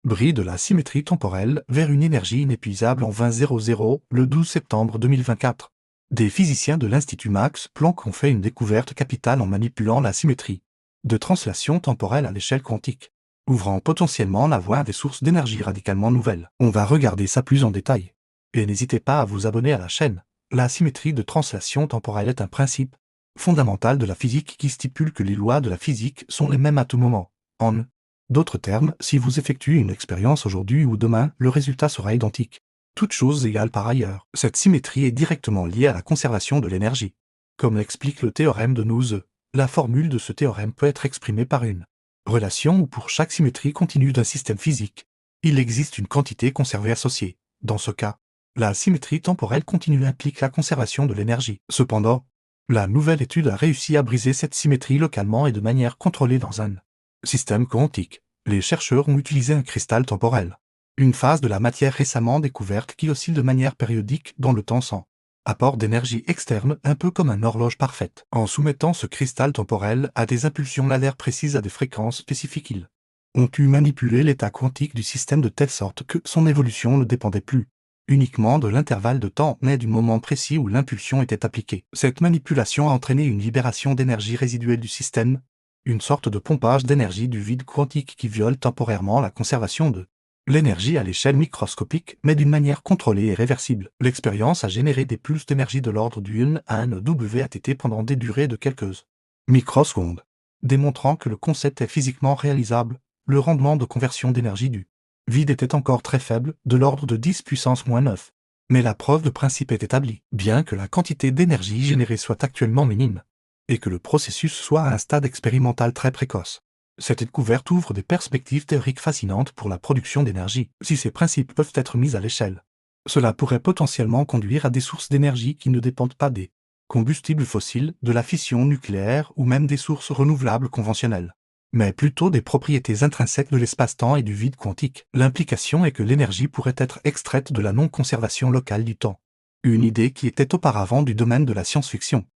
brille de la symétrie temporelle vers une énergie inépuisable en 2000, le 12 septembre 2024. Des physiciens de l'Institut Max Planck ont fait une découverte capitale en manipulant la symétrie de translation temporelle à l'échelle quantique, ouvrant potentiellement la voie à des sources d'énergie radicalement nouvelles. On va regarder ça plus en détail. Et n'hésitez pas à vous abonner à la chaîne. La symétrie de translation temporelle est un principe fondamental de la physique qui stipule que les lois de la physique sont les mêmes à tout moment. En d'autres termes, si vous effectuez une expérience aujourd'hui ou demain, le résultat sera identique. Toutes choses égales par ailleurs. Cette symétrie est directement liée à la conservation de l'énergie. Comme l'explique le théorème de Nuse, la formule de ce théorème peut être exprimée par une relation où pour chaque symétrie continue d'un système physique, il existe une quantité conservée associée. Dans ce cas, la symétrie temporelle continue implique la conservation de l'énergie. Cependant, la nouvelle étude a réussi à briser cette symétrie localement et de manière contrôlée dans un système quantique. Les chercheurs ont utilisé un cristal temporel, une phase de la matière récemment découverte qui oscille de manière périodique dans le temps sans apport d'énergie externe, un peu comme une horloge parfaite. En soumettant ce cristal temporel à des impulsions laser précises à des fréquences spécifiques, ils ont pu manipuler l'état quantique du système de telle sorte que son évolution ne dépendait plus uniquement de l'intervalle de temps, mais du moment précis où l'impulsion était appliquée. Cette manipulation a entraîné une libération d'énergie résiduelle du système, une sorte de pompage d'énergie du vide quantique qui viole temporairement la conservation de l'énergie à l'échelle microscopique, mais d'une manière contrôlée et réversible. L'expérience a généré des pulses d'énergie de l'ordre du 1 à 1 WATT pendant des durées de quelques microsecondes, démontrant que le concept est physiquement réalisable. Le rendement de conversion d'énergie du vide était encore très faible, de l'ordre de 10 puissance moins 9. Mais la preuve de principe est établie, bien que la quantité d'énergie générée soit actuellement minime, et que le processus soit à un stade expérimental très précoce. Cette découverte ouvre des perspectives théoriques fascinantes pour la production d'énergie. Si ces principes peuvent être mis à l'échelle, cela pourrait potentiellement conduire à des sources d'énergie qui ne dépendent pas des combustibles fossiles, de la fission nucléaire ou même des sources renouvelables conventionnelles, mais plutôt des propriétés intrinsèques de l'espace-temps et du vide quantique. L'implication est que l'énergie pourrait être extraite de la non-conservation locale du temps, une idée qui était auparavant du domaine de la science-fiction.